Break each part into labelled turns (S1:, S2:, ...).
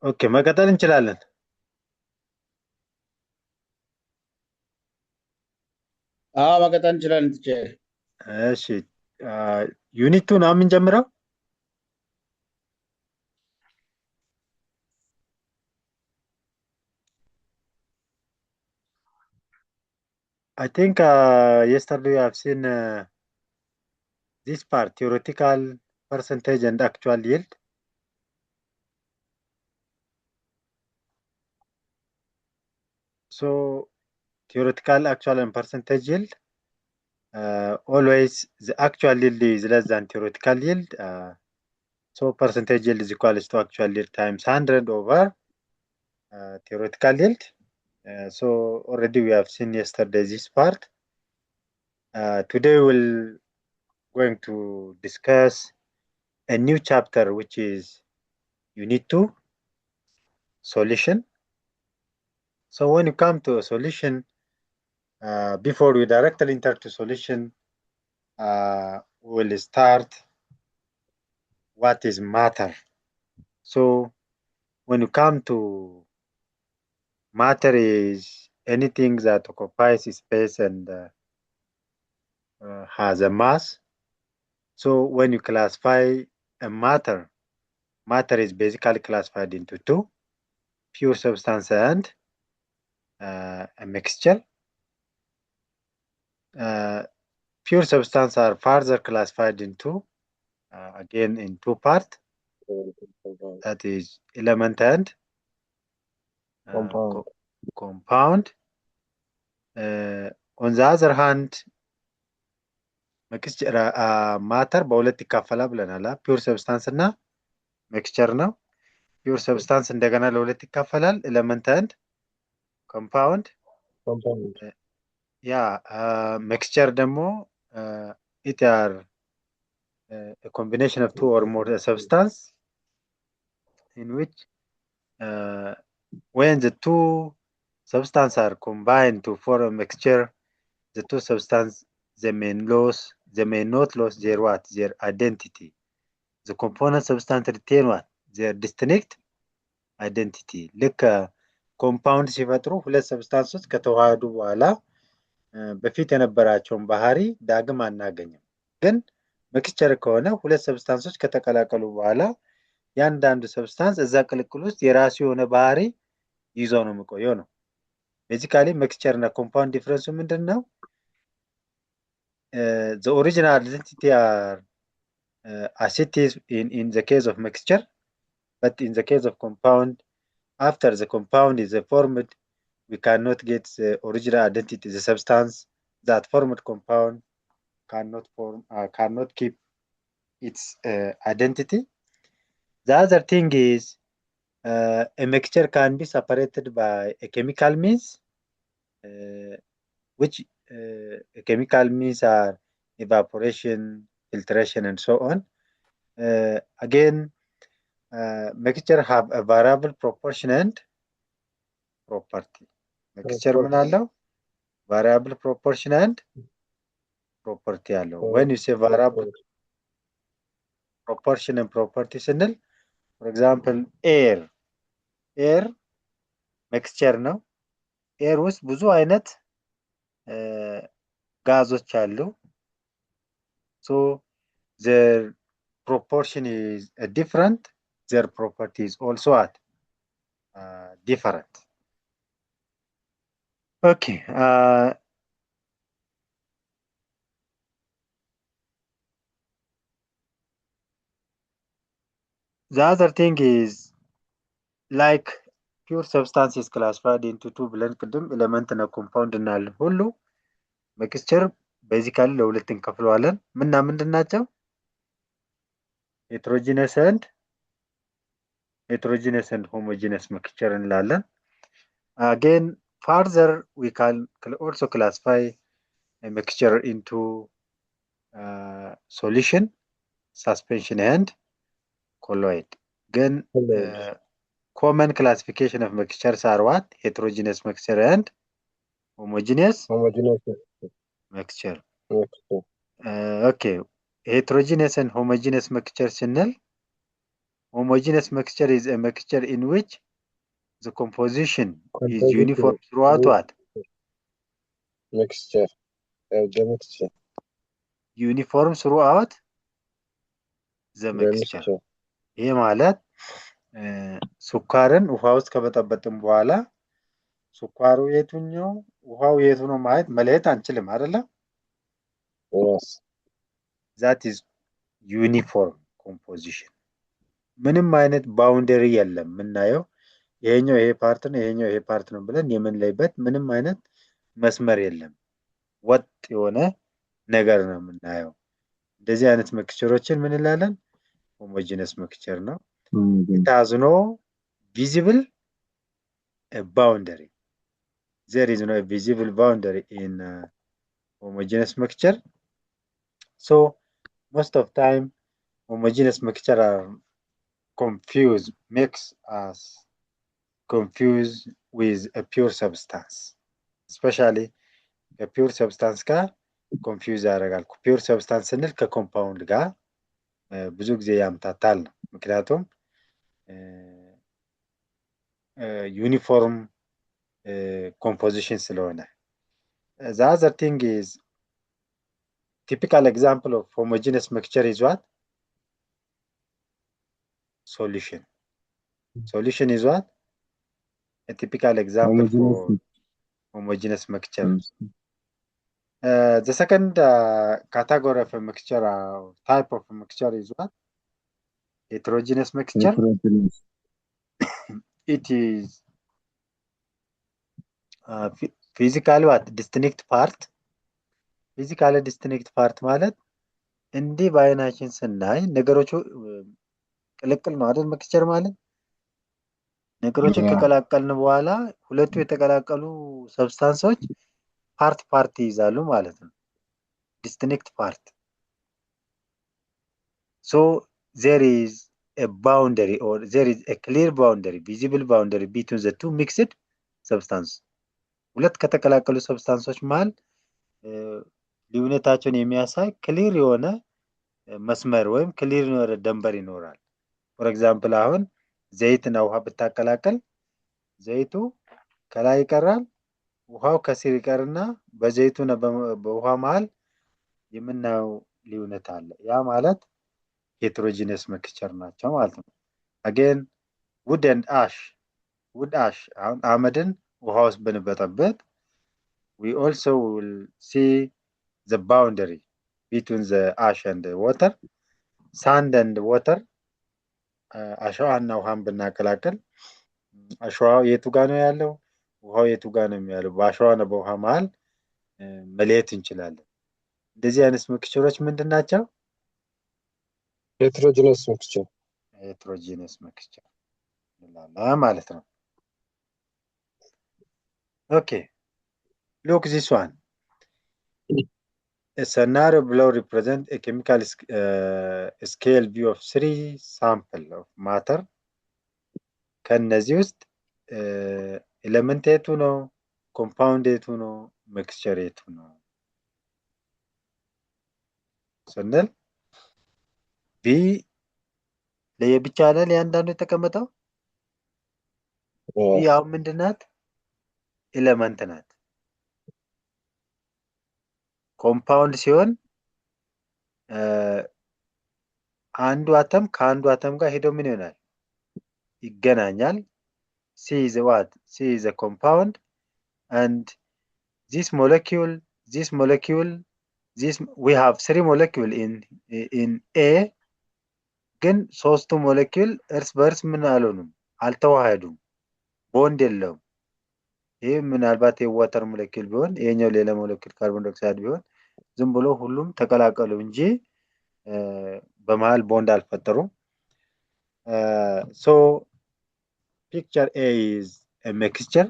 S1: ኦኬ መቀጠል እንችላለን።
S2: መቀጠል እንችላለን ቲቸር።
S1: እሺ ዩኒት 2 ነው የምንጀምረው። I think yesterday we have seen this part, theoretical percentage and actual yield. So theoretical, actual, and percentage yield. Always the actual yield is less than theoretical yield. So percentage yield is equal to actual yield times 100 over theoretical yield. So already we have seen yesterday this part. Today we'll going to discuss a new chapter, which is unit 2, solution. So when you come to a solution, before we directly enter to solution, we'll start what is matter. So when you come to matter is anything that occupies space and has a mass. So when you classify a matter, matter is basically classified into two: pure substance and a mixture. Pure substance are further classified into again in two parts, that is element and
S2: Compound.
S1: compound. On the other hand, ማተር በሁለት ይካፈላል ብለናል። ፒውር ሰብስታንስ እና ሚክስቸር ነው። ፒውር ሰብስታንስ እንደገና ለሁለት ይካፈላል፣ ኤሌመንት አንድ ኮምፓውንድ። ያ ሚክስቸር ደግሞ ኢት አር a combination of two or more substance in which when the two substances are combined to form a mixture, the two substances they may not lose their what? Their identity. The component substance retain what? Their distinct identity. ልክ ኮምፓውንድ ሲፈጥሩ ሁለት ሰብስታንሶች ከተዋሃዱ በኋላ በፊት የነበራቸውን ባህሪ ዳግም አናገኝም። ግን ሚክስቸር ከሆነ ሁለት ሰብስታንሶች ከተቀላቀሉ በኋላ ያንዳንዱ ሰብስታንስ እዛ ቅልቅል ውስጥ የራሱ የሆነ ባህሪ ይዞ ነው የሚቆየው ነው። ቤዚካሊ ሚክስቸር እና ኮምፓውንድ ዲፍረንሱ ምንድን ነው? The original identity are as it is in the case of mixture, but in the case of compound, after the compound is formed, we cannot get the original identity. The substance that formed compound cannot keep its identity. The other thing is a mixture can be separated by a chemical means, which chemical means are evaporation, filtration, and so on. Again, mixture have a variable proportion and property. Mixture ምን አለው? Variable proportion and property አለው። When you say variable proportion and property ስንል for example air mixture ነው። ኤር ውስጥ ብዙ አይነት ጋዞች አሉ። So their proportion is different, their property is also different. Okay. The other thing is like pure substance is classified into two ብለን ቅድም ኤሌመንት እና ኮምፓውንድ እናለን ሁሉ ሚክስቸር ቤዚካሊ ለሁለት እንከፍለዋለን። ምንድን ናቸው? heterogeneous and homogeneous mixture እንላለን። Again, further we can also classify a mixture into solution, suspension, and colloid. Again, common classification of mixtures are what? Heterogeneous mixture and homogeneous mixture. Okay. Heterogeneous and homogeneous mixture ስንል Homogeneous mixture is a mixture in which the composition is
S2: Composite
S1: uniform throughout what?
S2: mixture. The mixture.
S1: Uniform throughout the
S2: The
S1: mixture.
S2: mixture.
S1: ይሄ ማለት ስኳርን ውሃ ውስጥ ከበጠበጥን በኋላ ስኳሩ የቱኛው ውሃው የቱ ነው ማለት መለየት አንችልም አይደለ?
S2: Yes.
S1: that is uniform composition ምንም አይነት ባውንደሪ የለም የምናየው ይሄኛው ይሄ ፓርት ነው ይሄኛው ይሄ ፓርት ነው ብለን የምንለይበት ምንም አይነት መስመር የለም ወጥ የሆነ ነገር ነው የምናየው እንደዚህ አይነት ሚክስቸሮችን ምን እንላለን homogeneous mixture ነው it has no visible boundary there is no visible boundary in homogeneous mixture so most of time homogeneous mixture are confused makes us confused with a pure substance especially a pure substance ጋር confuse ያደርጋል pure substance ስንል ከኮምፓውንድ ጋር ብዙ ጊዜ ያምታታል ነው ምክንያቱም uniform composition ስለሆነ the other thing is typical example of homogeneous mixture is what solution is what a typical example for homogeneous mixture the second category of a mixture type of a mixture is what heterogeneous mixture it is physically what distinct part physically distinct part ማለት እንዲህ በአይናችን ስናይ ነገሮቹ ቅልቅል ነው አይደል ሚክስቸር ማለት ነገሮችን ከቀላቀልን በኋላ ሁለቱ የተቀላቀሉ ሰብስታንሶች ፓርት ይይዛሉ ማለት ነው distinct part so there is a boundary or there is a clear boundary visible boundary between the two mixed substances ሁለት ከተቀላቀሉ ሰብስታንሶች መሃል ልዩነታቸውን የሚያሳይ ክሊር የሆነ መስመር ወይም ክሊር የሆነ ደንበር ይኖራል for example አሁን ዘይትና ውሃ ብታቀላቀል ዘይቱ ከላይ ይቀራል ውሃው ከስር ይቀርና በዘይቱና በውሃ መሃል የምናየው ልዩነት አለ ያ ማለት heterogeneous mixture ናቸው ማለት ነው again wood ash አሁን አመድን ውሃ ውስጥ ብንበጠበት we also will see the boundary between the ash and the water sand and water አሸዋና ውሃን ብናቀላቅል አሸዋው የቱ ጋር ነው ያለው ውሃው የቱ ጋር ነው ያለው በአሸዋና በውሃ መሃል መለየት እንችላለን እንደዚህ አይነት ሚክስቸሮች ምንድናቸው
S2: heterogeneous
S1: mixture ይላል ማለት ነው okay look this one a scenario below represents a chemical scale view of 3 samples of matter ከነዚህ ውስጥ ኤሌመንት የቱ ነው ኮምፓውንድ የቱ ነው ሚክስቸር የቱ ነው ስንል ቢ ለየብቻ አይደል ያንዳንዱ የተቀመጠው ያው ምንድናት ኤሌመንት ናት ኮምፓውንድ ሲሆን አንዱ አተም ከአንዱ አተም ጋር ሄዶ ምን ይሆናል ይገናኛል C is what C is a compound and this molecule we have 3 molecule in A ግን ሶስቱ ሞለኪውል እርስ በርስ ምን አልሆኑም አልተዋሃዱም ቦንድ የለውም ይሄ ምናልባት የዋተር ሞለኪውል ቢሆን ይሄኛው ሌላ ሞለኪውል ካርቦን ዳይኦክሳይድ ቢሆን ዝም ብሎ ሁሉም ተቀላቀሉ እንጂ በመሃል ቦንድ አልፈጠሩም so picture A is a mixture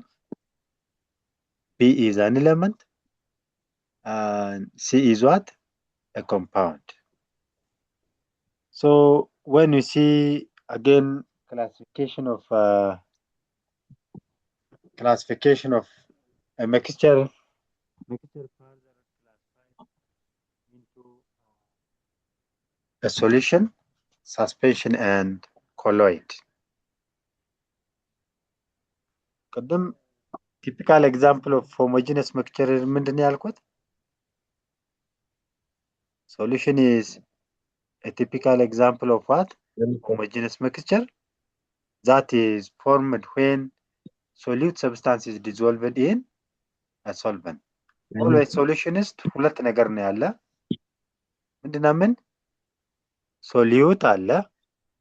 S1: B is an element and C is what a compound so when you see again classification of a mixture further classified into a solution suspension and colloid ቅድም typical example of homogeneous mixture ምንድን ነው ያልኩት? Solution is a typical example of what? Homogeneous mixture that is formed when solute substance is dissolved in a solvent. Always solutionist ሁለት ነገር ነው ያለ። ምንድነው? ምን solute አለ።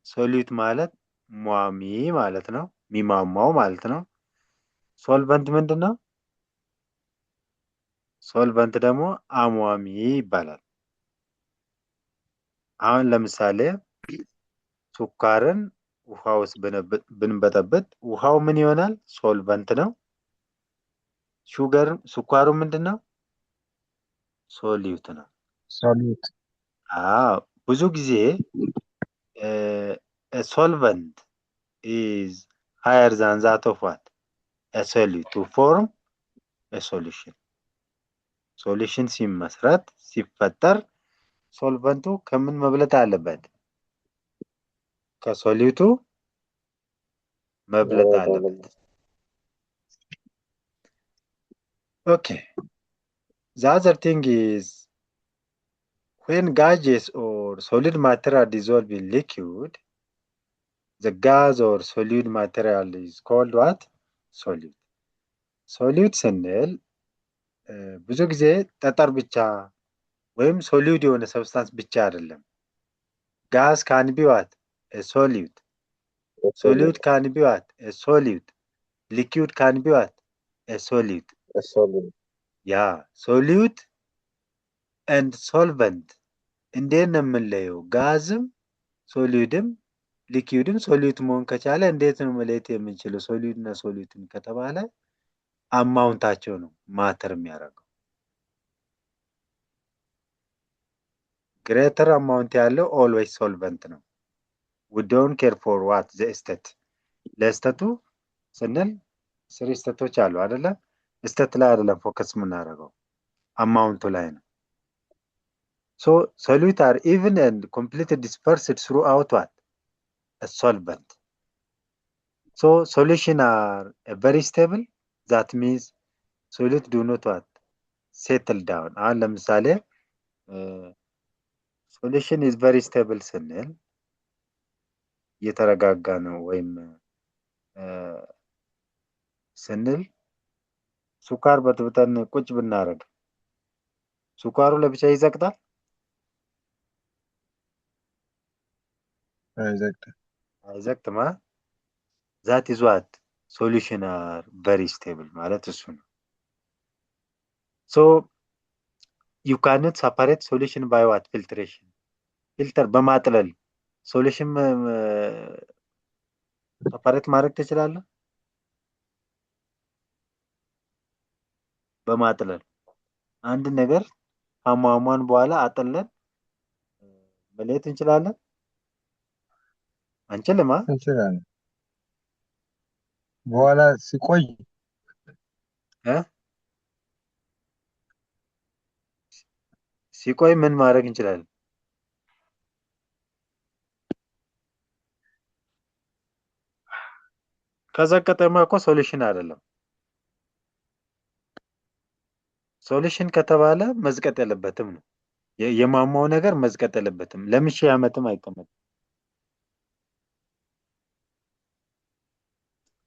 S1: solute ማለት ሟሚ ማለት ነው፣ ሚማማው ማለት ነው። solvent ምንድነው? solvent ደግሞ አሟሚ ይባላል። አሁን ለምሳሌ ሱካርን ውሃ ውስጥ ብንበጠብጥ ውሃው ምን ይሆናል? solvent ነው። ስኳሩ ምንድነው? solute ነው።
S2: solute
S1: ብዙ ጊዜ a solvent is higher than that of what? A solute to form a solution. solution ሲመሰረት ሲፈጠር ሶልቨንቱ ከምን መብለጥ አለበት? ከሶሉቱ መብለጥ አለበት። Okay. The other thing is when gases or solid material dissolve in liquid, the gas or solid material is called what? solute. solute ስንል ብዙ ጊዜ ጠጠር ብቻ ወይም ሶሊድ የሆነ ሰብስታንስ ብቻ አይደለም። gas can be what? A solute. solute can be what? A solute. liquid can be what? A solute. Yeah, solute and solvent እንዴት ነው የምንለየው? ጋዝም ሶሊድም ሊኩዊድም ሶሊዩት መሆን ከቻለ እንዴት ነው መለየት የምንችለው? ሶሊድ እና ሶሊዩትን ከተባለ አማውንታቸው ነው ማተር የሚያደርገው። ግሬተር አማውንት ያለው ኦልዌይስ ሶልቨንት ነው። we don't care for what the state ለስተቱ ስንል ስሪ ስተቶች አሉ አይደለ? ስተት ላይ አይደለም ፎከስ የምናደርገው አማውንቱ ላይ ነው። so solute are even and completely dispersed throughout what? A solvent. So solution are very stable. That means solute do not what? Settle down. አሁን ለምሳሌ solution is very stable ስንል የተረጋጋ ነው ወይም ስንል ሱካር በጥብጠን ቁጭ ብናረግ ሱካሩ ለብቻ ይዘቅጣል? አይዘቅጥም። that is what? solution are very stable ማለት እሱ ነው። so you cannot separate solution by what? filtration. filter በማጥለል solution separate ማድረግ ትችላለህ? በማጥለል አንድ ነገር ከሟሟን በኋላ አጥለን መለየት እንችላለን? አንችልም።
S2: እንችላለን። በኋላ ሲቆይ
S1: ሲቆይ ምን ማድረግ እንችላለን? ከዘቀጠማ እኮ ሶሉሽን አይደለም። ሶሉሽን ከተባለ መዝቀጥ የለበትም ነው። የማማው ነገር መዝቀጥ የለበትም። ለምን ሺህ ዓመትም አይቀመጥም።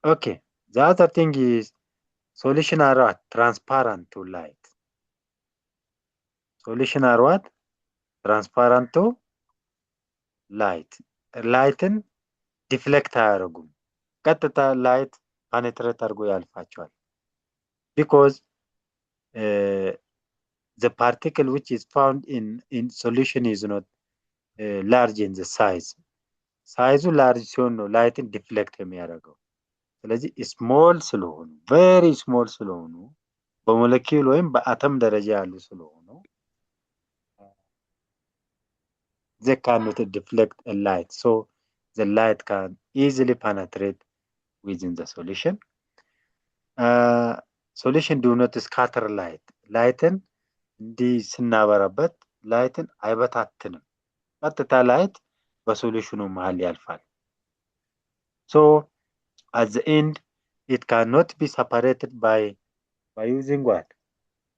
S1: okay, the other thing is solution are what? transparent to light. solution are what? transparent to light. ላይትን ዲፍሌክት አያደርጉም። ቀጥታ ላይት ፓኔትሬት አድርጎ ያልፋቸዋል። because the particle which is found in solution is not large in the size. ሳይዙ ላርጅ ሲሆን ነው ላይትን ዲፍሌክት የሚያደርገው። ስለዚህ ስሞል ስለሆኑ ቬሪ ስሞል ስለሆኑ በሞለኪውል ወይም በአተም ደረጃ ያሉ ስለሆኑ they cannot deflect a light, so the light can easily penetrate within the solution. solution do not scatter light. ላይትን እንዲህ ስናበራበት ላይትን አይበታትንም። ቀጥታ ላይት በሶሉሽኑ መሃል ያልፋል። So at the end, it cannot be separated by using what?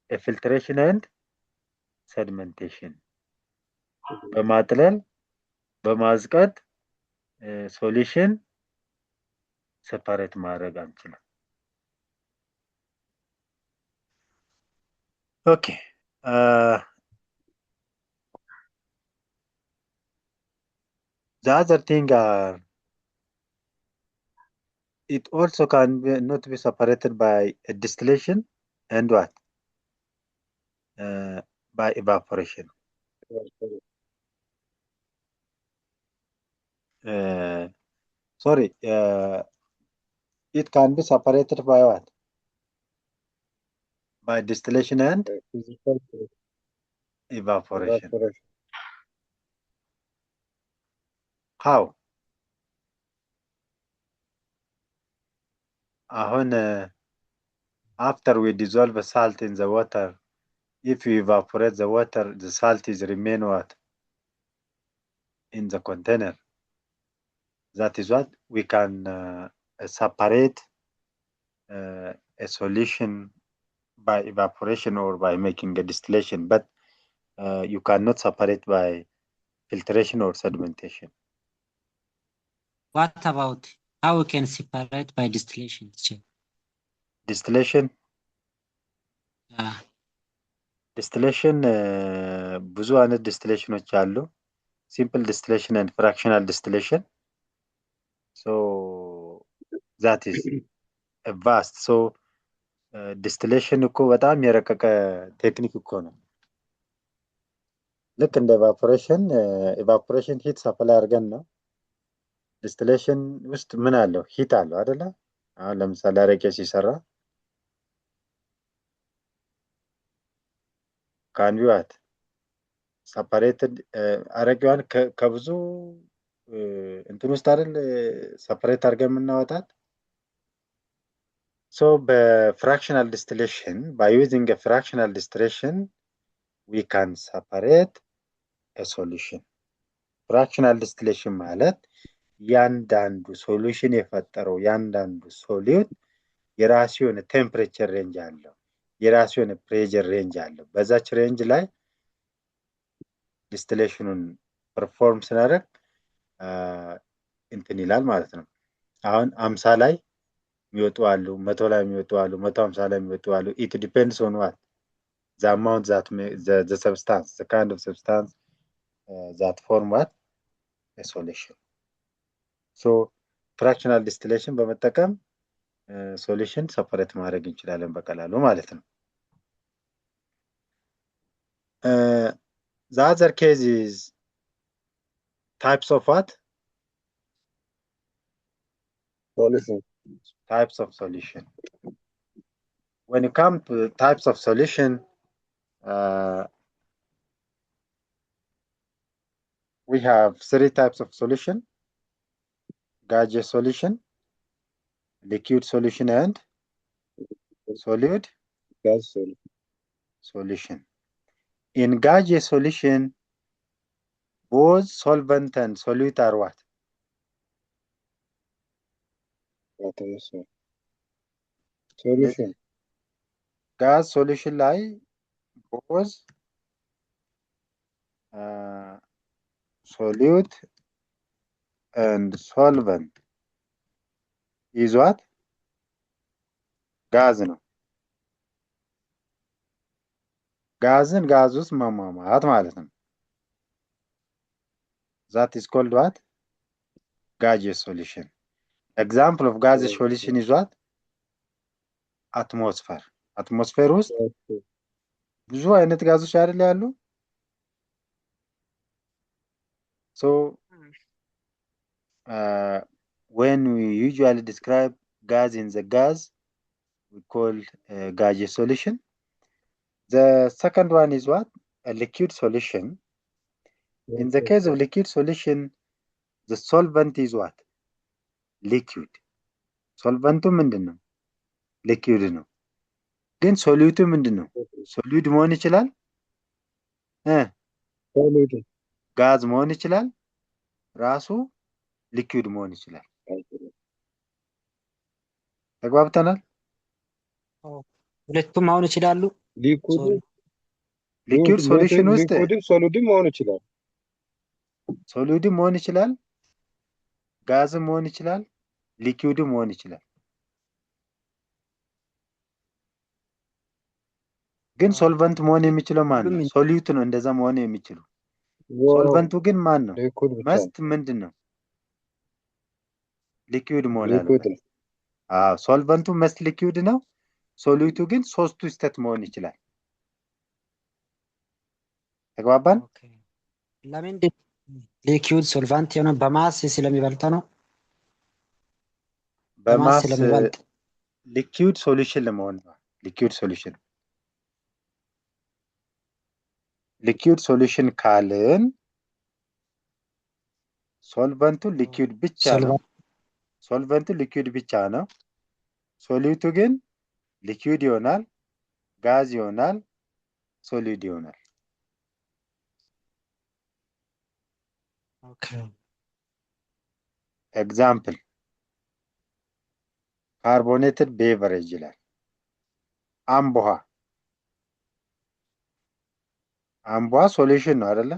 S1: A filtration and sedimentation. በማጥለል በማዝቀጥ ሶሉሽን ሴፓሬት ማድረግ አንችልም። ኦኬ the other thing it also can not be separated by a distillation and what? By evaporation. Sorry, it can be separated by what? By distillation and evaporation. How? አሁን after we dissolve the salt in the water, if you evaporate the water, the salt is remain what? In the container. That is what we can separate a solution by evaporation or by making a distillation, but you cannot separate by filtration or sedimentation.
S3: What about how we can separate by distillation?
S1: Distillation? Distillation ብዙ አይነት ዲስቲሌሽኖች አሉ። Simple distillation and fractional distillation. So that is a vast. So distillation እኮ በጣም የረቀቀ ቴክኒክ እኮ ነው። ልክ እንደ evaporation ሂት ሰፕላይ አድርገን ነው። ዲስቲሌሽን ውስጥ ምን አለው? ሂት አለው አይደለ? አሁን ለምሳሌ አረቄ ሲሰራ can be what? Separated አረቄዋን ከብዙ እንትን ውስጥ አይደል ሰፐሬት አድርገን የምናወጣት። So በፍራክሽናል ዲስቲሌሽን by using a fractional distillation we can separate a solution. ፍራክሽናል ዲስቲሌሽን ማለት ያንዳንዱ ሶሉሽን የፈጠረው ያንዳንዱ ሶሊዩት የራሱ የሆነ ቴምፕሬቸር ሬንጅ አለው፣ የራሱ የሆነ ፕሬሸር ሬንጅ አለው። በዛች ሬንጅ ላይ ዲስቲሌሽኑን ፐርፎርም ስናደርግ እንትን ይላል ማለት ነው። አሁን 50 ላይ የሚወጡ አሉ፣ 100 ላይ የሚወጡ አሉ፣ 150 ላይ የሚወጡ አሉ። it depends on what? The amount that the substance, the kind of substance that form what? A solution. So fractional distillation በመጠቀም ሶሉሽን ሰፐሬት ማድረግ እንችላለን በቀላሉ ማለት ነው። The other case is types of what?
S2: Solution.
S1: Types of solution. When you come to types of solution, we have 3 types of solution: gaseous solution, liquid solution, and solid
S2: Gas
S1: solution. In gaseous solution, both solvent and solute are what?
S2: solution.
S1: Gas solution ላይ both solute and solvent is what? ጋዝ ነው። ጋዝን ጋዝ ውስጥ ማሟሟት ማለት ነው። That is called what? Gaseous solution. Example of gaseous solution is what? Atmosphere. Atmosphere ውስጥ ብዙ አይነት ጋዞች አይደል ያሉ? So when we usually describe gas in the gas, we call gaseous solution. The second one is what? A liquid solution. In the case of liquid solution, the solvent is what? Liquid. Solvent ምንድን ነው? Liquid ነው። ግን ሶሉቱ ምንድን ነው? ሶሉድ መሆን ይችላል? ጋዝ መሆን ይችላል? ራሱ ሊኩዊድ መሆን ይችላል? ተግባብተናል?
S3: ሁለቱም መሆን ይችላሉ።
S2: ሊኩድ
S1: ሊኩዊድ ሶሉሽን ውስጥ
S2: ሊኩድም ሶሉድም መሆን ይችላል።
S1: ሶሉድም መሆን ይችላል፣ ጋዝም መሆን ይችላል፣ ሊኩዊድም መሆን ይችላል። ግን ሶልቨንት መሆን የሚችለው ማን ነው? ሶሊዩት ነው እንደዛ መሆን የሚችሉ። ሶልቨንቱ ግን ማን ነው?
S2: ሊኩድ ብቻ
S1: መስት ምንድን ነው? ሊኩዊድ መሆን
S2: ሊኩድ
S1: አለበት። አዎ ሶልቨንቱ መስት ሊኩዊድ ነው። ሶሊዩቱ ግን ሶስቱ ስቴት መሆን ይችላል። ተግባባን?
S3: ለምን ሊኩዊድ ሶልቫንት የሆነ በማስ ስለሚበልጥ ነው።
S1: በማስ
S3: ስለሚበልጥ
S1: ሊኩዊድ ሶሉሽን ለመሆን ነው። ሊኩዊድ ሶሉሽን ሊኩዊድ ሶሉሽን ካልን ሶልቨንቱ ሊኩዊድ ብቻ ነው። ሶልቨንቱ ሊኩዊድ ብቻ ነው። ሶሊዩቱ ግን ሊኩዊድ ይሆናል፣ ጋዝ ይሆናል፣ ሶሊድ ይሆናል። ኤግዛምፕል ካርቦኔትድ ቤቨሬጅ ይላል። አምቦሃ አምቦሃ ሶሉሽን ነው አይደለ?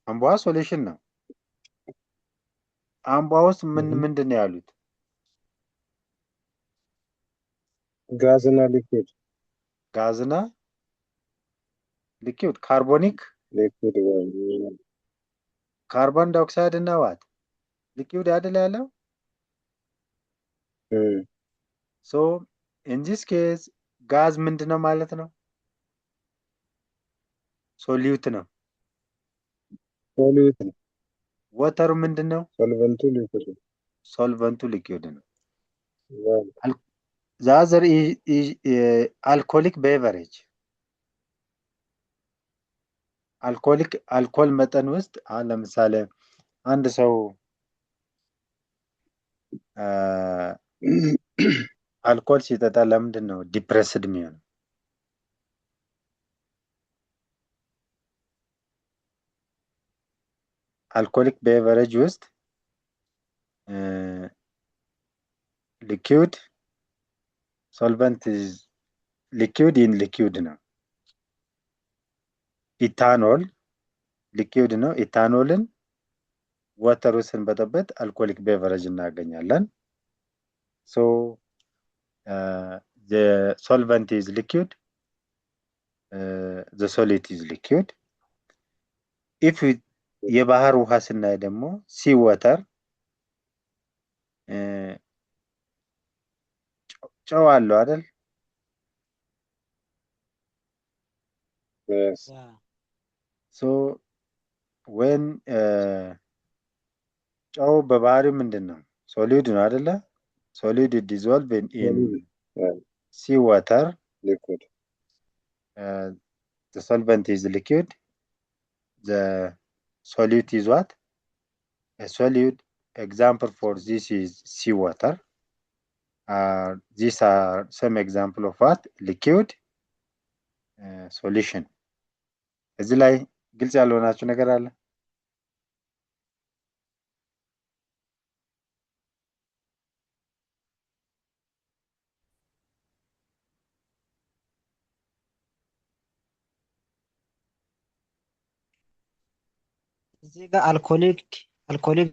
S1: አምቦሃ ሶሉሽን ነው። አምቦሃ ውስጥ ምንድን ነው ያሉት?
S2: ጋዝና ሊኩድ
S1: ጋዝና ሊኩድ ካርቦኒክ
S2: ሊኩድ
S1: ካርቦን ዳይኦክሳይድ እና ዋት ሊኩድ አይደል ያለው? ሶ ኢን ዚስ ኬዝ ጋዝ ምንድነው ማለት ነው? ሶሊዩት ነው።
S2: ሶሊዩት ነው።
S1: ወተሩ ምንድነው?
S2: ሶልቨንቱ ሊኩድ ነው።
S1: ሶልቨንቱ ሊኩድ ነው። ዛዘር አልኮሊክ ቤቨሬጅ አልኮል መጠን ውስጥ ለምሳሌ አንድ ሰው አልኮል ሲጠጣ ለምንድን ነው ዲፕሬስድ የሚሆነው? አልኮሊክ ቤቨሬጅ ውስጥ ሊኩዊድ ሶልቨንት ሊኩዊድ ኢን ሊኩዊድ ነው። ኢታኖል ሊኩዊድ ነው። ኢታኖልን ወተሩ ስንበጠበት አልኮሊክ ቤቨሬጅ እናገኛለን። ሶ the solvent is liquid, the solid is liquid. if የባህር ውሃ ስናይ ደግሞ ሲ ወተር ጨው አለው አይደል?
S2: Yes.
S1: so when ጨው በባህሪው ምንድን ነው? ሶሊድ ነው አይደለ? ሶሊድ dissolved in sea water.
S2: Liquid.
S1: The solvent is liquid. The solute is what? A solute. Example for this is sea water. These are some example of what? Liquid solution. እዚህ ላይ ግልጽ ያልሆናችሁ ነገር አለ?
S3: እዚህ ጋር አልኮሊክ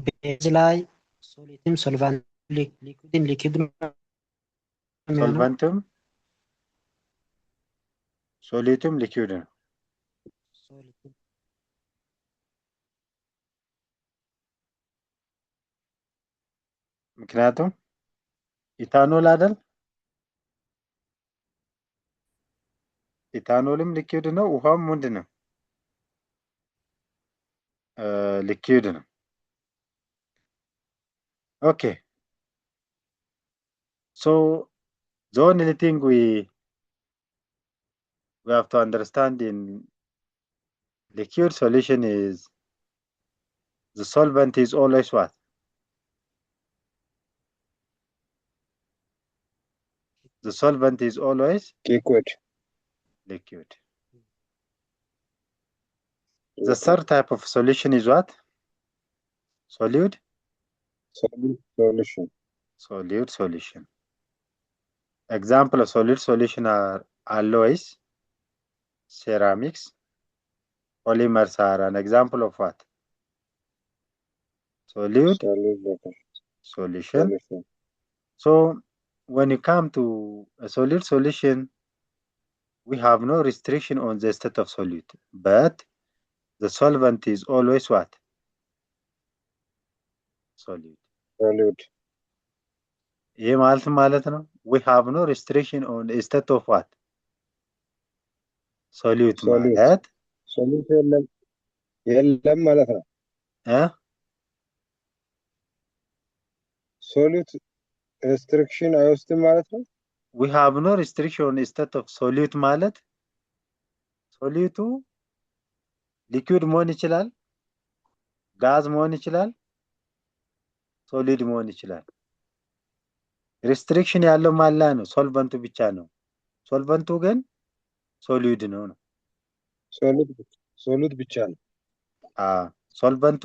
S3: ቤዝ ላይ ሶሊድም ሶልቫንት ሊኩድም ሊኩድ
S1: ሶልቫንትም ሶሊቱም ሊኩድ ነው። ምክንያቱም ኢታኖል አይደል? ኢታኖልም ሊኩድ ነው። ውሃም ምንድን ነው? ሊኩድ ነው። Okay. So the only thing we have to understand in liquid solution is the solvent is always what? The solvent is always
S2: Liquid.
S1: liquid. The third type of solution is what? Solute.
S2: solute solution.
S1: Solute solution. Example of solute solution are alloys, ceramics, polymers are an example of what? Solute
S2: Solute water
S1: solution.
S2: solution.
S1: So when you come to a solute solution, we have no restriction on the state of solute, but the solvent is always what? Solute.
S2: Solute.
S1: ይህ ማለት ነው we have no restriction on the state of what? Solute
S2: Solute.
S1: ማለት
S2: Solute የለም ማለት ነው። solute restriction አይወስድም ማለት ነው።
S1: we have no restriction on the state of solute ማለት ሶሊቱ ሊኩዊድ መሆን ይችላል፣ ጋዝ መሆን ይችላል፣ ሶሊድ መሆን ይችላል። ሪስትሪክሽን ያለው ማላ ነው ሶልቨንቱ ብቻ ነው። ሶልቨንቱ ግን ሶሊድ ነው።
S2: ሶሉት ብቻ ነው።
S1: ሶልቨንቱ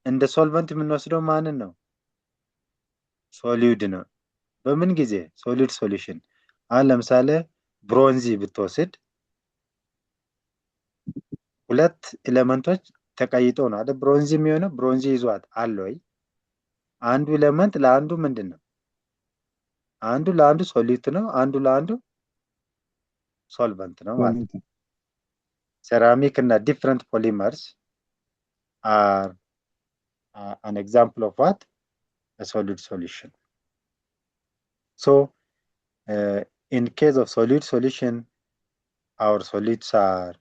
S1: እንደ ሶልቨንት የምንወስደው ማንን ነው? ሶሊድ ነው። በምን ጊዜ? ሶሊድ ሶሉሽን። አሁን ለምሳሌ ብሮንዚ ብትወስድ ሁለት ኤሌመንቶች ተቀይጦ ነው አይደል ብሮንዚ የሚሆነው። ብሮንዚ ይዟት አሎይ አንዱ ኤሌመንት ለአንዱ ምንድነው? አንዱ ለአንዱ ሶሊድ ነው፣ አንዱ ለአንዱ ሶልቨንት ነው ማለት ነው። ሴራሚክ እና ዲፍረንት ፖሊመርስ are an example of what? A solid solution. So in case of solid solution, our solids are,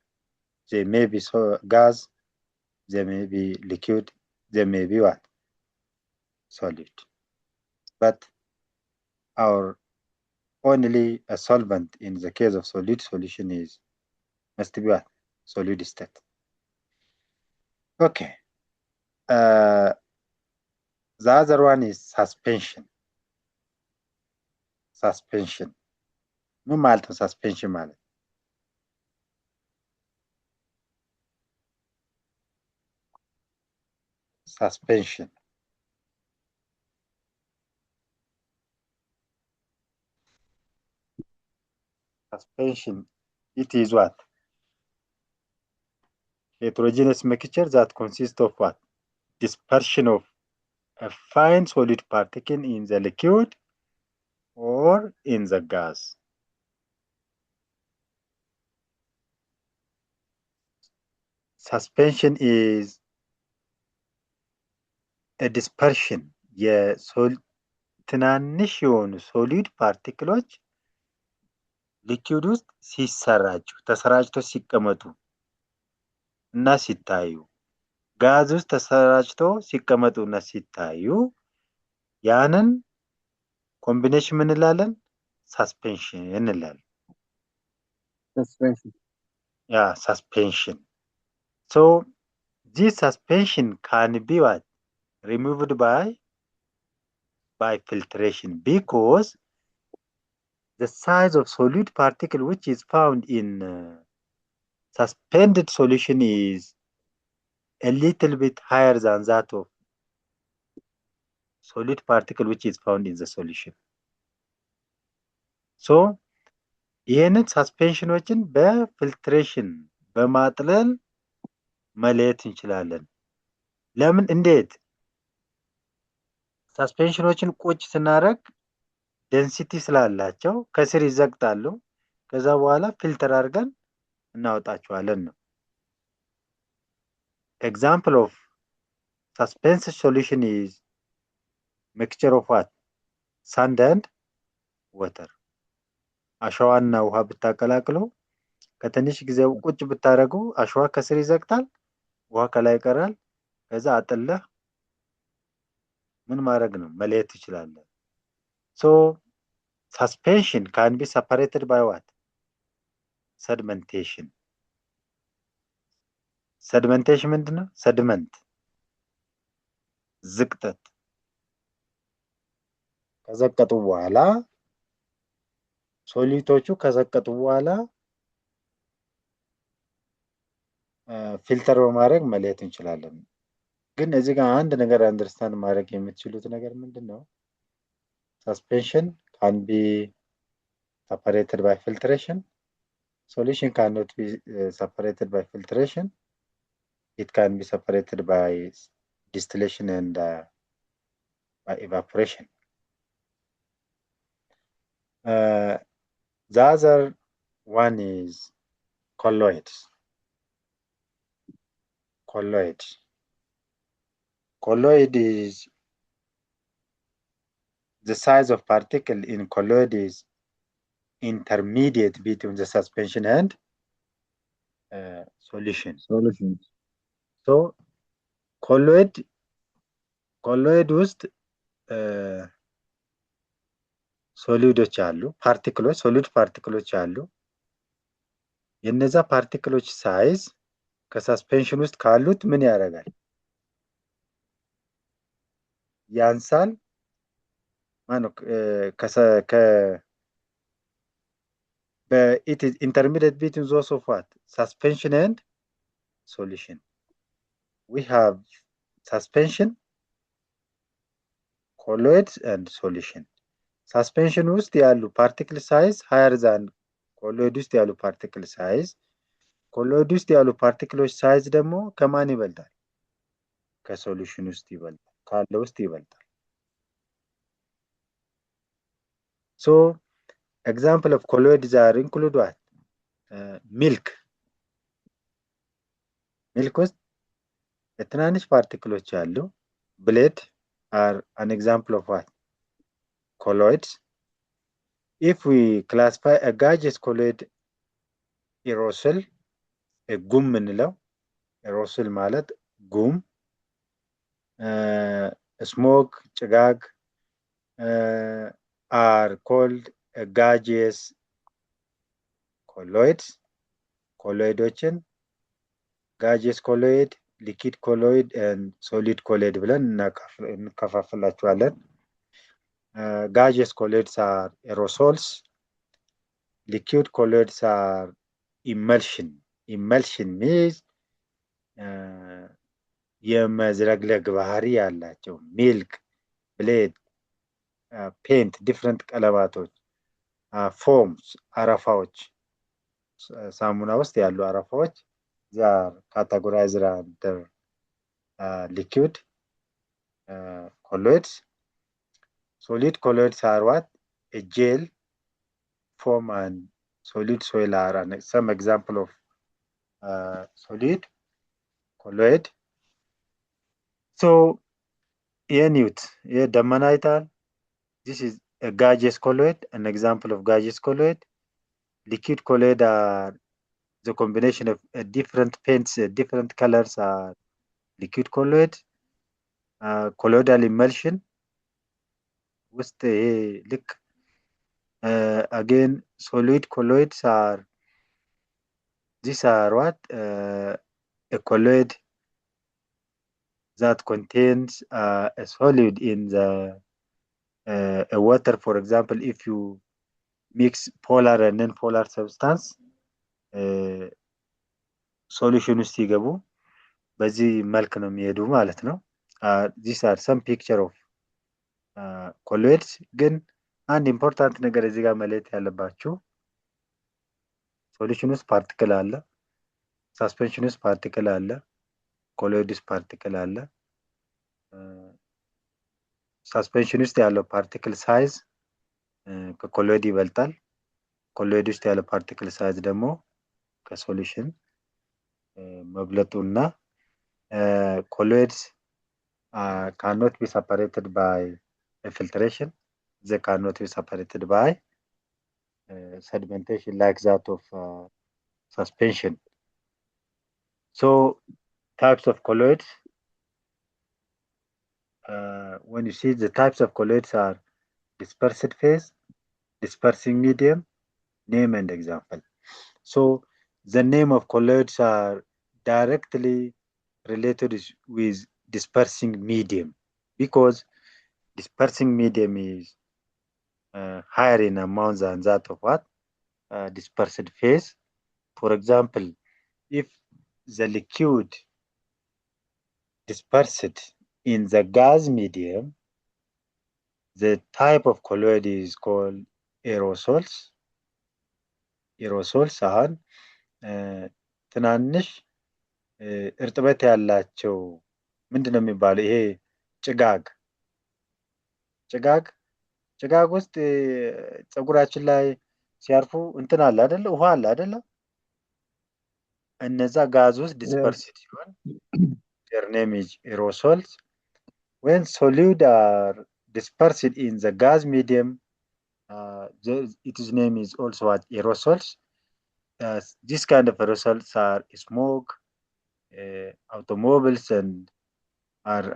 S1: they may be gas, they may be liquid, they may be what? Solid. But our only a solvent in the case of solid solution is must be what? Solid state. Okay. The other one is suspension. Suspension. ምን ማለት ነው suspension ማለት? Suspension. Suspension, it is what? Heterogeneous mixture that consists of what? Dispersion of a fine solid particle in the liquid or in the gas. Suspension is a dispersion. ትናንሽ የሆኑ ሶሊድ ፓርቲክሎች ሊኩዊድ ውስጥ ሲሰራጩ ተሰራጭተው ሲቀመጡ እና ሲታዩ ጋዝ ውስጥ ተሰራጭተው ሲቀመጡ እና ሲታዩ ያንን ኮምቢኔሽን ምን እንላለን? ሳስፔንሽን እንላለን። suspension. So this suspension can be what? Removed by filtration, because the size of solid particle which is found in suspended solution is a little bit higher than that of solid particle which is found in the solution. So ይህንን ሳስፔንሽኖችን በፊልትሬሽን በማጥለል መለየት እንችላለን። ለምን? እንዴት? ሳስፔንሽኖችን ቁጭ ስናደርግ ዴንሲቲ ስላላቸው ከስር ይዘግጣሉ። ከዛ በኋላ ፊልተር አድርገን እናወጣቸዋለን ነው። Example of suspension solution is mixture of what? Sand and water. አሸዋና ውሃ ብታቀላቅሉ ከትንሽ ጊዜ ቁጭ ብታደርጉ አሸዋ ከስር ይዘግጣል፣ ውሃ ከላይ ይቀራል። ከዛ አጥለህ ምን ማድረግ ነው? መለየት ትችላለህ። So suspension can be separated by what? Sedimentation. Sedimentation ምንድነው? sediment ዝቅጠት ከዘቀጡ በኋላ ሶሊቶቹ ከዘቀጡ በኋላ ፊልተር በማድረግ መለየት እንችላለን። ግን እዚህ ጋር አንድ ነገር አንደርስታንድ ማድረግ የምትችሉት ነገር ምንድን ነው? Suspension can be separated by filtration. Solution cannot be separated by filtration. It can be separated by distillation and by evaporation. The other one is colloids. Colloid is the size of particle in colloid is intermediate between the suspension and solution. So colloid ውስጥ ሶሊዶች አሉ፣ ፓርቲክሎች፣ ሶሊድ ፓርቲክሎች አሉ። የነዛ ፓርቲክሎች ሳይዝ ከሰስፔንሽን ውስጥ ካሉት ምን ያደርጋል? ያንሳል። it is intermediate between those of what? Suspension and solution. We have suspension, colloids and solution. Suspension ውስጥ ያሉ ፓርቲክል ሳይዝ higher than colloid ውስጥ ያሉ ፓርቲክል ሳይዝ፣ colloid ውስጥ ያሉ ፓርቲክሎች ሳይዝ ደግሞ ከማን ይበልጣል? ከሶሉሽን ውስጥ ይበልጣል፣ ካለ ውስጥ ይበልጣል። So example of colloids are include what? Milk ውስጥ ትናንሽ ፓርቲክሎች አሉ። Blood are an example of what? Colloids. If we classify a gaseous colloid aerosol, ጉም ምንለው aerosol ማለት ጉም፣ smoke ጭጋግ are called gaseous colloids. colloidዎችን gaseous colloid, liquid colloid and solid colloid ብለን እንከፋፍላቸዋለን። gaseous colloids are aerosols. Liquid colloids are emulsion. Emulsion means የመዝረግለግ ባህሪ ያላቸው ሚልክ፣ ብሌድ፣ ፔንት፣ ዲፍረንት ቀለማቶች፣ ፎምስ፣ አረፋዎች፣ ሳሙና ውስጥ ያሉ አረፋዎች they are categorized under liquid colloids. Solid colloids are what? A gel, foam and solid soil are some example of solid colloid. So የኒውት የደመና አይታል። This is a gaseous colloid, an example of gaseous colloid. Liquid colloid are the combination of different paints, different colors are liquid colloid. Colloidal emulsion ውስጥ ልክ again solid colloids are these are what? A colloid that contains a solid in the a water. For example, if you mix polar and non-polar substance, solution ውስጥ ሲገቡ በዚህ መልክ ነው የሚሄዱ ማለት ነው። these are some picture of colloids። ግን አንድ ኢምፖርታንት ነገር እዚህ ጋር መለየት ያለባችሁ ሶሉሽን ውስጥ ፓርቲክል አለ፣ ሳስፔንሽን ውስጥ ፓርቲክል አለ፣ ኮሎይድ ውስጥ ፓርቲክል አለ። ሳስፔንሽን ውስጥ ያለው ፓርቲክል ሳይዝ ከኮሎይድ ይበልጣል። ኮሎይድ ውስጥ ያለው ፓርቲክል ሳይዝ ደግሞ ከሶሉሽን መብለጡና colloids cannot be separated by a filtration. They cannot be separated by sedimentation like that of suspension. So types of colloids, when you see the types of colloids are dispersed phase, dispersing medium, name and example. So the name of colloids are directly related with dispersing medium because dispersing medium is higher in amount than that of what? Dispersed phase. For example, if the liquid dispersed in the gas medium, the type of colloid is called aerosols. aerosols አሁን ትናንሽ እርጥበት ያላቸው ምንድን ነው የሚባለው? ይሄ ጭጋግ ውስጥ ፀጉራችን ላይ ሲያርፉ እንትን አለ አይደለ? ውሃ አለ አይደለ? እነዛ ጋዝ ውስጥ dispersed ሲሆን their name is aerosols. When solid are dispersed in the gas medium, its name is also what? Aerosols. This kind of aerosols are smoke, automobiles, and are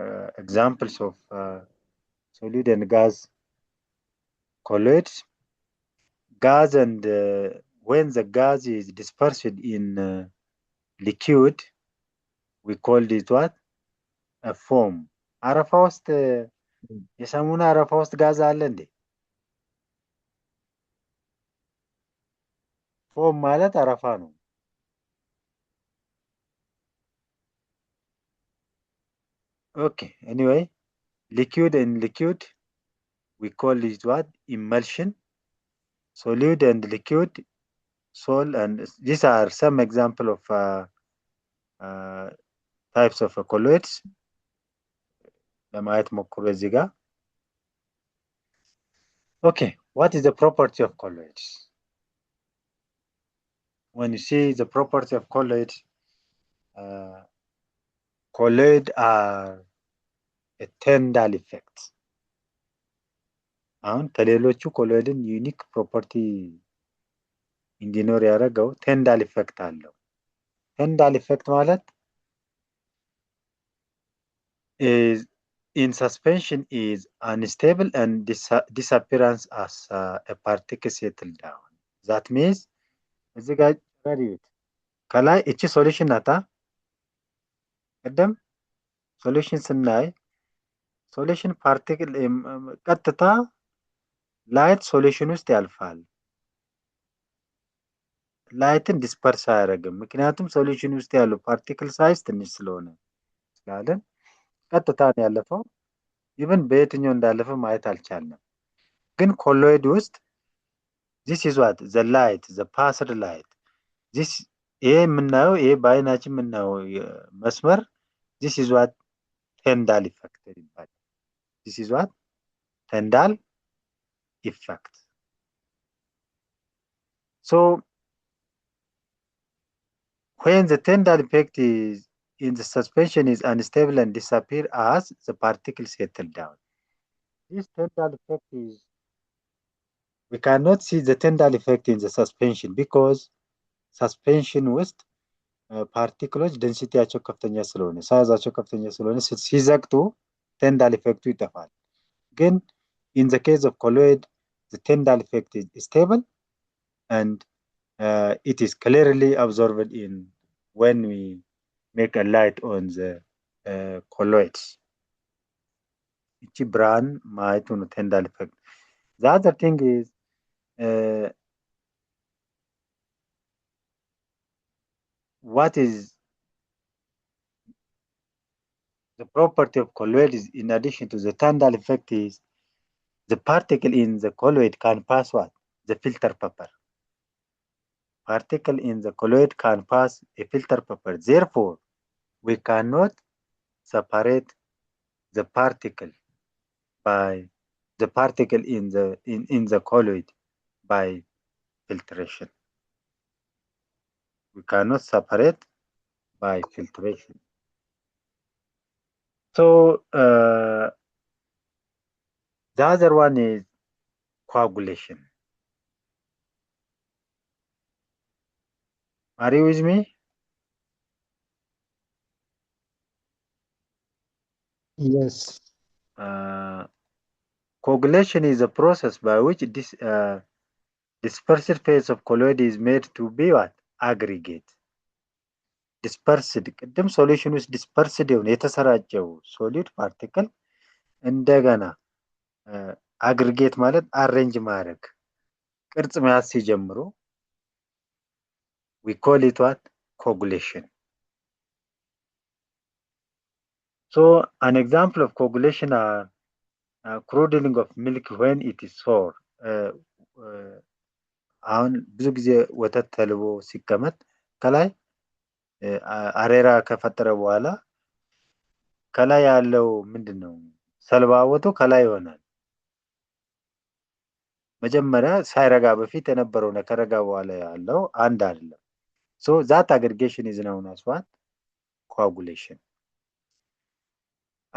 S1: examples of solid and gas colloids. Gas and when the gas is dispersed in liquid, we call it what? A foam. አረፋ ውስጥ የሳሙና አረፋ ውስጥ ጋዝ አለ እንዴ? ፎም ማለት አረፋ ነው። Okay, anyway, liquid and liquid, we call it what? Emulsion. Solid and liquid, sol, and these are some example of types of colloids. ለማየት ሞክሩ እዚህ ጋር። Okay, what is the property of colloids? When you see the property of colloids, colloid are a Tyndall effect. አሁን ከሌሎቹ ኮሎይድን ዩኒክ ፕሮፐርቲ እንዲኖር ያደረገው ቴንዳል ኢፌክት አለው። ቴንዳል ኢፌክት ማለት is in suspension is unstable and disappearance as a particle settle down. That means እዚህ ጋር ጨረሪት ከላይ እቺ ሶሉሽን ናታ። ቀደም ሶሉሽን ስናይ ሶሉሽን ፓርቲክል ቀጥታ ላይት ሶሉሽን ውስጥ ያልፋል። ላይትን ዲስፐርስ አያደርግም። ምክንያቱም ሶሉሽን ውስጥ ያለው ፓርቲክል ሳይዝ ትንሽ ስለሆነ ስላለን ቀጥታ ነው ያለፈው። ኢቭን በየትኛው እንዳለፈ ማየት አልቻልንም። ግን ኮሎይድ ውስጥ this is what the light, the passed light, this ይሄ የምናየው ይሄ በአይናችን የምናየው መስመር this is what Tyndall effect ይባላል። this is what Tyndall effect. So when the Tyndall effect is in the suspension is unstable and disappear as the particles settle down. This Tyndall effect is, we cannot see the Tyndall effect in the suspension because suspension ውስጥ ፓርቲክሎች ደንሲቲያቸው ከፍተኛ ስለሆነ ሳይዛቸው ከፍተኛ ስለሆነ ሲዘግቱ Tyndall effect ይጠፋል። ግን in the case of colloid, the Tyndall effect is stable and it is clearly absorbed in when we make a light on the colloids. እቺ ብርሃን ማየቱ ነው Tyndall effect. The other thing is what is the property of colloid is in addition to the Tyndall effect is the particle in the colloid can pass what? The filter paper. Particle in the colloid can pass a filter paper. Therefore, we cannot separate the particle by the particle in the colloid by filtration. We cannot separate by filtration. So the other one is coagulation. Are you with me?
S4: Yes.
S1: Coagulation is a process by which this dispersed phase of colloid is made to be what? Aggregate. Dispersed ቅድም ሶሉሽን ውስጥ dispersed የሆነ የተሰራጨው ሶሊድ ፓርቲክል እንደገና አግሪጌት ማለት አሬንጅ ማድረግ ቅርጽ መያዝ ሲጀምሩ we call it what? Coagulation. So an example of coagulation are curdling of milk when it is sour. አሁን ብዙ ጊዜ ወተት ተልቦ ሲቀመጥ ከላይ አሬራ ከፈጠረ በኋላ ከላይ ያለው ምንድነው ሰልባወቱ ከላይ ይሆናል። መጀመሪያ ሳይረጋ በፊት የነበረው ከረጋ በኋላ ያለው አንድ አይደለም። So that aggregation is known as what? Coagulation.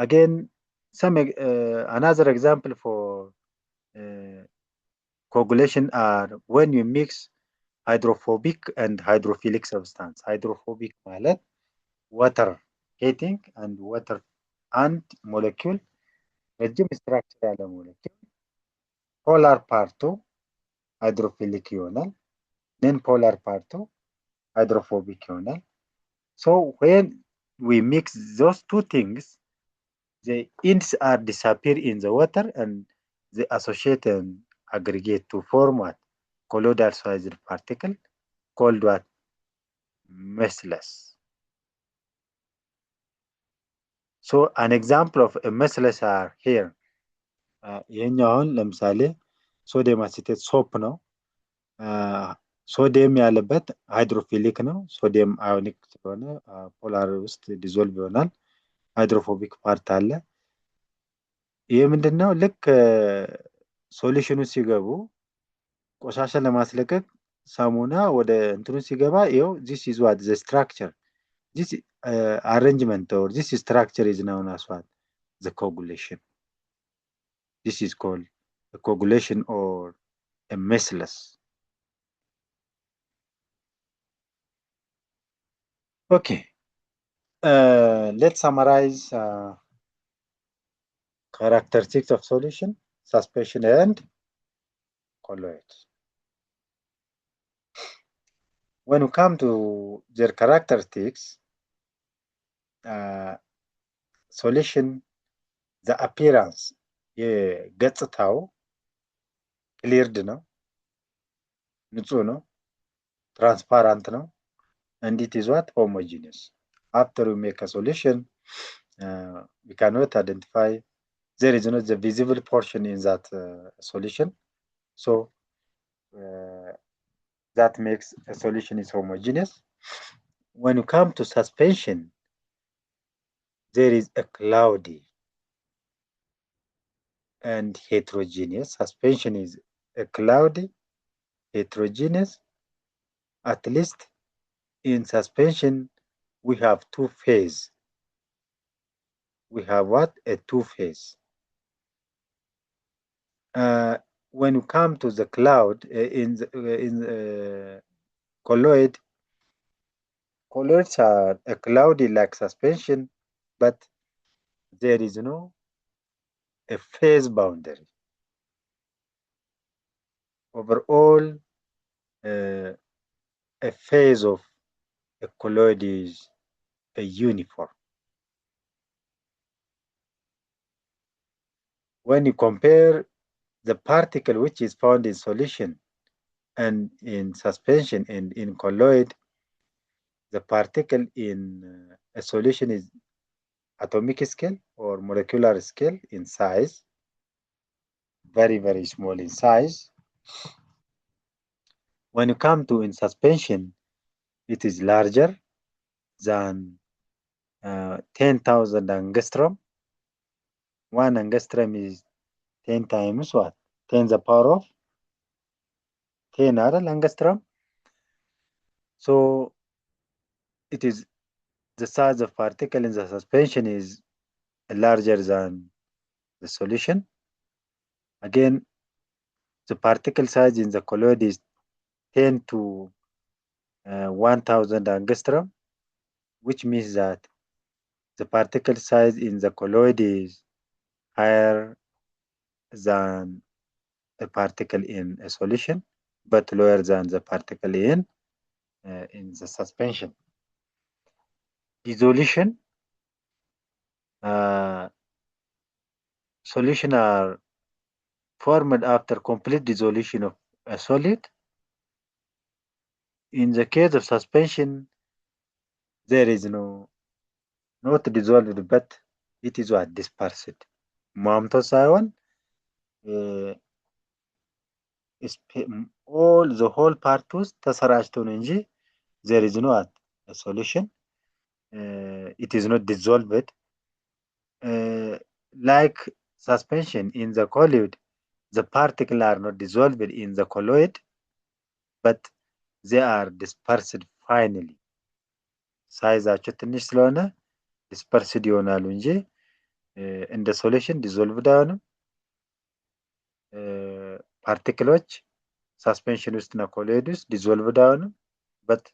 S1: Again, another example for coagulation are when you mix hydrophobic and hydrophilic substance. Hydrophobic ማለት water hating and water and molecule ረጅም ስትራክቸር ያለ ሞለኪል ፖላር ፓርቱ ሃይድሮፊሊክ ይሆናል። ኖን ፖላር ፓርቱ hydrophobic ይሆናል። So when we mix those two things, the ends are disappear in the water and the associated aggregate to form what? Colloidal sized particle called what? Messless. So an example of a messless are here. ይሄኛው አሁን ለምሳሌ ሶዲየም አሲቴት ሶፕ ነው። ሶዲየም ያለበት ሃይድሮፊሊክ ነው። ሶዲየም አዮኒክ ስለሆነ ፖላር ውስጥ ዲዞልቭ ይሆናል። ሃይድሮፎቢክ ፓርት አለ። ይሄ ምንድነው? ልክ ሶሉሽኑ ሲገቡ ቆሻሻ ለማስለቀቅ ሳሙና ወደ እንትኑ ሲገባ ይኸው this is what the structure, this arrangement or this structure is known as what? The coagulation. This is called a coagulation or a messless. Okay, let's summarize characteristics of solution, suspension and colloid. When we come to their characteristics, solution, the appearance, የገጽታው ክሊርድ ነው፣ ንጹህ ነው፣ ትራንስፓራንት ነው, and it is what? Homogeneous. After we make a solution, we cannot identify, there is not the visible portion in that solution. So that makes a solution is homogeneous. When you come to suspension, there is a cloudy and heterogeneous. Suspension is a cloudy, heterogeneous. At least in suspension, we have two phase. We have what? A two phase. When you come to the cloud in colloid, colloids are a cloudy like suspension, but there is no a phase boundary. Overall, a phase of a colloid is a uniform. When you compare the particle which is found in solution and in suspension and in colloid, the particle in a solution is atomic scale or molecular scale in size, very, very small in size. When you come to in suspension, it is larger than 10,000 angstrom. 1 angstrom is 10 times what? 10 the power of 10 angstrom. So it is the size of particle in the suspension is larger than the solution. Again, the particle size in the colloid is 10 to 1000 angstrom, which means that the particle size in the colloid is higher than a particle in a solution, but lower than the particle in the suspension. Dissolution, solution are formed after complete dissolution of a solid. In the case of suspension, there is not dissolved but it is what dispersed ሟምቶ ሳይሆን all the whole part ውስጥ ተሰራጭቶ ነው እንጂ there is no what a solution. It is not dissolved. Like suspension in the colloid, the particles are not dissolved in the colloid, but they are dispersed finally. ሳይዛቸው ትንሽ ስለሆነ dispersed ይሆናሉ እንጂ እንደ ሶሉሽን ዲዞልቭድ አይሆንም። ፓርቲክሎች ሳስፔንሽን ውስጥ እና ኮሎይድ ውስጥ ዲዞልቭድ አይሆንም፣ በት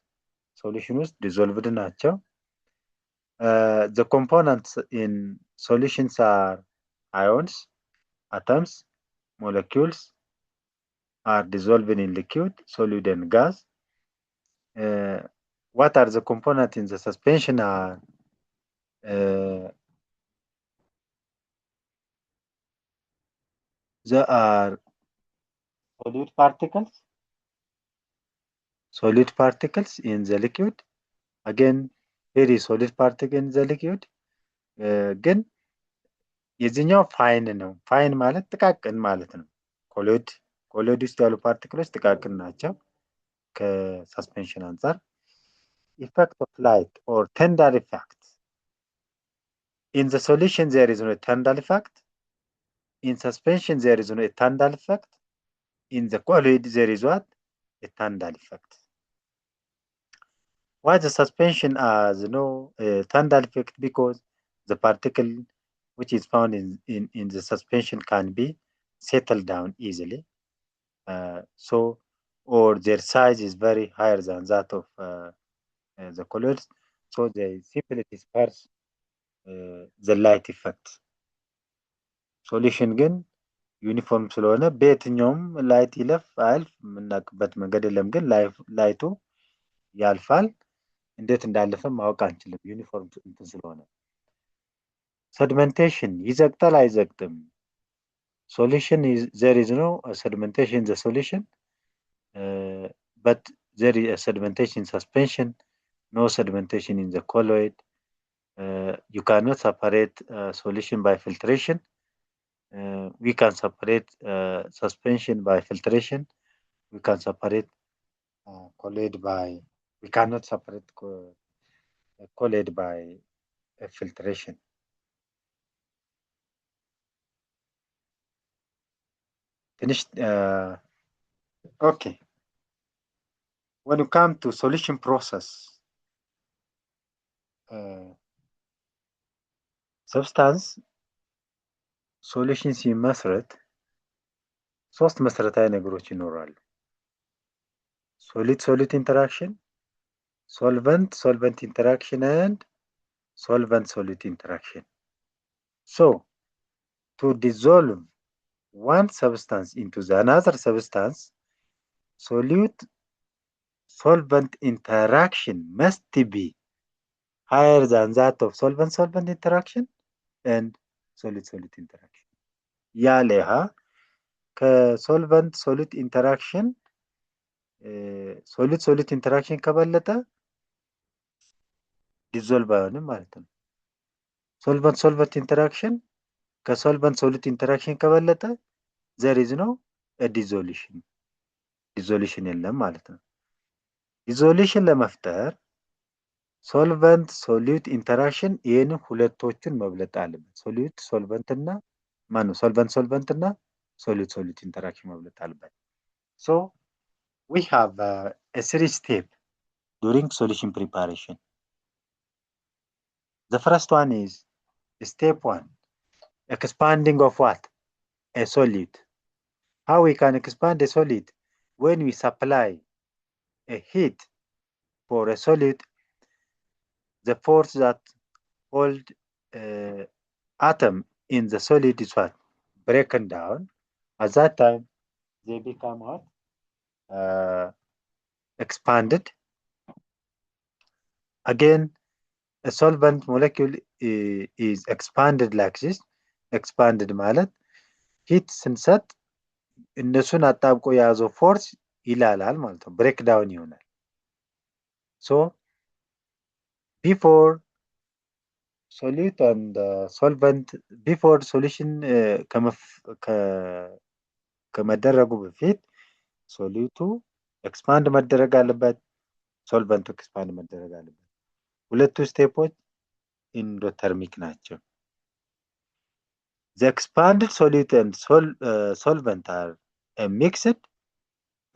S1: ሶሉሽን ውስጥ ዲዞልቭድ ናቸው። The components in solutions are ions, atoms, molecules are dissolved in liquid, solid and gas. What are the components in the suspension are there are solid particles in the liquid. Again, very solid particle in the liquid. ግን የዚህኛው ፋይን ነው። ፋይን ማለት ጥቃቅን ማለት ነው። ኮሎይድ ውስጥ ያሉ ፓርቲክሎች ጥቃቅን ናቸው ከሳስፔንሽን አንጻር። effect of light or Tyndall effect. In the solution there is no Tyndall effect. In suspension there is no Tyndall effect. In the colloid there is what? A Tyndall effect. Why the suspension has no Tyndall effect? Because the particle which is found in the suspension can be settled down easily. So, or their size is very higher than that of the colloids. So they simply disperse the light effect. Solution ግን ዩኒፎርም ስለሆነ በየትኛውም ላይት ይለፍ አያልፍ የምናውቅበት መንገድ የለም። ግን ላይቱ ያልፋል። እንዴት እንዳለፈ ማወቅ አንችልም ዩኒፎርም እንትን ስለሆነ። ሰድመንቴሽን ይዘግጣል አይዘግጥም? Solution is there is no sedimentation in the solution, but there is a sedimentation in suspension, no sedimentation in the colloid. You cannot separate solution by filtration. We can separate suspension by filtration. We can separate colloid by. We cannot separate colloid by filtration. Finished. Okay. When you come to solution process, substance solution ሲመስረት ሶስት መሰረታዊ ነገሮች ይኖራሉ። solid interaction, solvent interaction and solvent interaction. So to dissolve one substance into the another substance, solvent interaction must be higher than that of solvent interaction and solid interaction. ያለሃ ከሶልቨንት ኢንተራክሽን ሶሊድ ኢንተራክሽን ከበለጠ ዲዞልቭ አይሆንም ማለት ነው። ሶልቨንት ኢንተራክሽን ከሶሊድ ኢንተራክሽን ከበለጠ there is no a ዲዞሉሽን የለም ማለት ነው። ዲዞሉሽን ለመፍጠር ሶሊድ ኢንተራክሽን ይህን ሁለቶቹን መብለጥ አለበት። ሶልቨንት እና ሶልቨንት እና solid interaction መብለጥ አለበት። So we have a 3 step during solution preparation. The first one is step 1, expanding of what? A solid. How we can expand a solid? When we supply a heat for a solid, the force that hold atom in the solid is what? Broken down. At that time, they become what? Expanded. Again, a solvent molecule is expanded like this. Expanded ማለት ሂት ስንሰጥ እነሱን አጣብቆ የያዘው ፎርስ ይላላል ማለት ነው። ብሬክዳውን ይሆናል። So before solute and solvent before solution ከመደረጉ በፊት ሶሊቱ ኤክስፓንድ መደረግ አለበት፣ ሶልቨንቱ ኤክስፓንድ መደረግ አለበት። ሁለቱ ስቴፖች ኢንዶተርሚክ ናቸው። The expanded solute and solvent are mixed.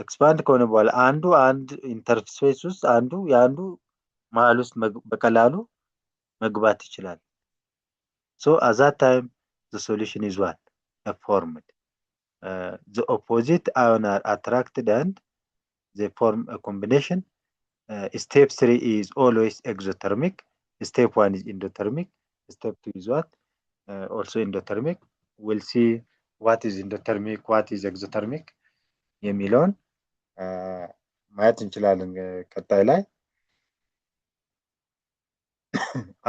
S1: ኤክስፓንድ ከሆነ በኋላ አንድ ኢንተርፌስ ውስጥ የአንዱ መሀል ውስጥ በቀላሉ መግባት ይችላል። So at that time the solution is what? Formed. The opposite ion are attracted and they form a combination. Step 3 is always exothermic. Step 1 is endothermic. Step 2 is what? Also endothermic. We'll see what is endothermic, what is exothermic የሚለውን ማየት እንችላለን ቀጣይ ላይ።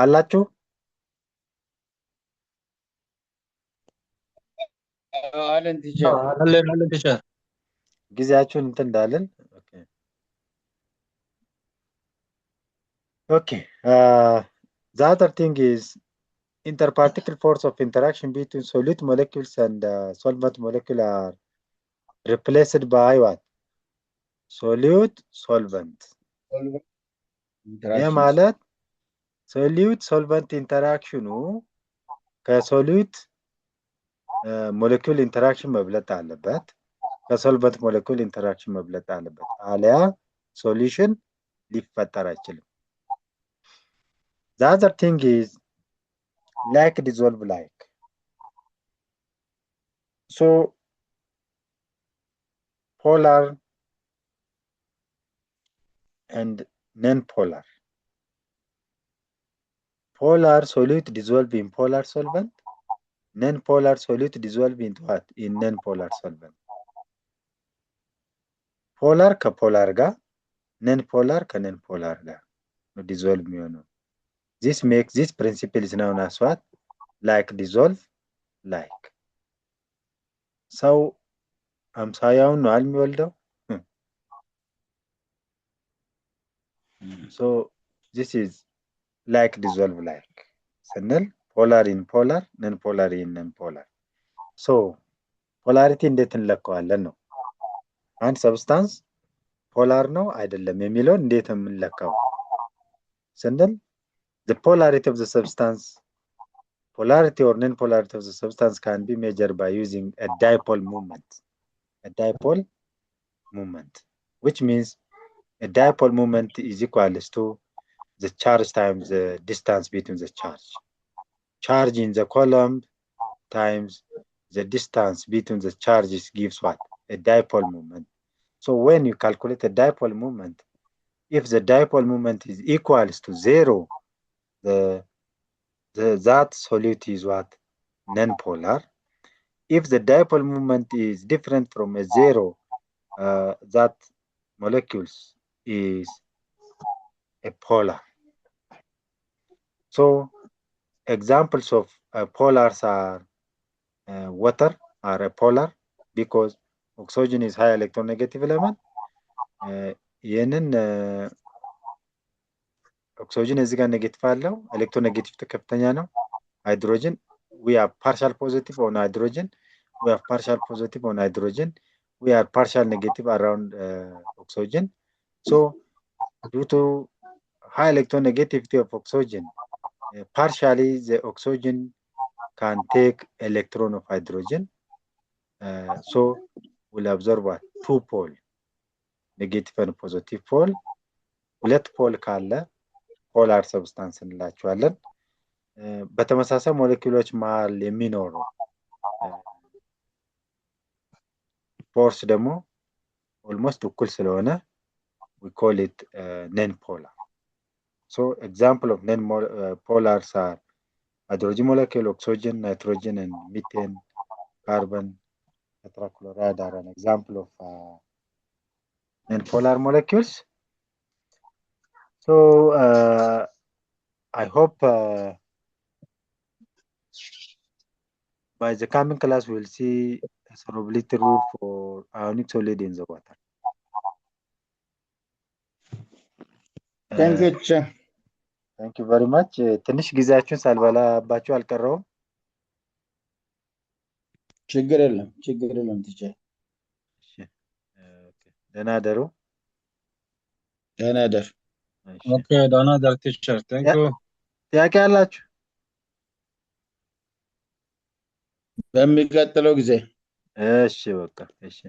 S1: አላችሁ?
S2: አለን ቲቸር
S4: አለን ቲቸር
S1: ጊዜያችሁን እንትን እንዳለን። Okay. The other thing is interparticle force of interaction between solute molecules and solvent molecule are replaced by what? Solute solvent. ይህ ማለት ሶሊዩት ሶልቨንት ኢንተራክሽኑ ከሶሊዩት ሞለኪውል ኢንተራክሽን መብለጥ አለበት፣ ከሶልቨንት ሞለኪውል ኢንተራክሽን መብለጥ አለበት፣ አለያ ሶሉሽን ሊፈጠር አይችልም። The other thing is like dissolve like. So polar and non-polar. Polar solute dissolve in polar solvent. Non-polar solute dissolve into what? In non-polar solvent. Polar ከፖላር ጋር non-polar ከnon-polar ጋር dissolve የሚሆነው። This principle is known as what? Like dissolve like. ሰው አምሳያውን ነው የሚወልደው። So this is like dissolve like ስንል polar in polar, non-polar in non-polar. So polarity እንዴት እንለካዋለን ነው። አንድ ሰብስታንስ ፖላር ነው አይደለም የሚለውን እንዴት የምንለካው ስንል the polarity of the substance, polarity or non-polarity of the substance can be measured by using a dipole moment. A dipole moment, which means a dipole moment is equal to the charge times the distance between the charge. Charge in the column times the distance between the charges gives what? A dipole moment. So when you calculate a dipole moment, if the dipole moment is equals to 0, that solute is what? Non-polar. If the dipole moment is different from a 0, that molecules is a polar. So examples of polars are water are a polar because oxygen is high electronegative element. ይህንን ኦክሲጅን እዚህ ጋር ኔጌቲቭ አለው፣ ኤሌክትሮኔጌቲቭ ከፍተኛ ነው። ሃይድሮጅን we are partial positive on hydrogen, we have partial positive on hydrogen, we are partial negative around oxygen. So due to high electronegativity of oxygen, partially the oxygen can take electron of hydrogen. So we'll observe what? Two pole, negative and positive pole. ሁለት ፖል ካለ ፖላር ሰብስታንስ እንላቸዋለን። በተመሳሳይ ሞለኪውሎች መሃል የሚኖረው ፎርስ ደግሞ ኦልሞስት እኩል ስለሆነ we call it non-polar. So example of non-polars are hydrogen molecule, oxygen, nitrogen, and methane, carbon, tetrachloride are an example of non-polar molecules. So I hope by the coming class we'll see a solubility rule for ionic solid in the water.
S2: Thank you, teacher.
S1: Thank you very much. ትንሽ ጊዜያችሁን ሳልበላባችሁ አልቀረውም።
S2: ችግር የለም ቲቸር።
S1: እሺ ደህና ደሩ።
S2: ደህና ደር።
S1: እሺ
S4: Okay, another teacher. Thank
S1: Yeah.
S4: you.
S1: ጥያቄ አላችሁ?
S2: በሚቀጥለው ጊዜ
S1: እሺ በቃ እሺ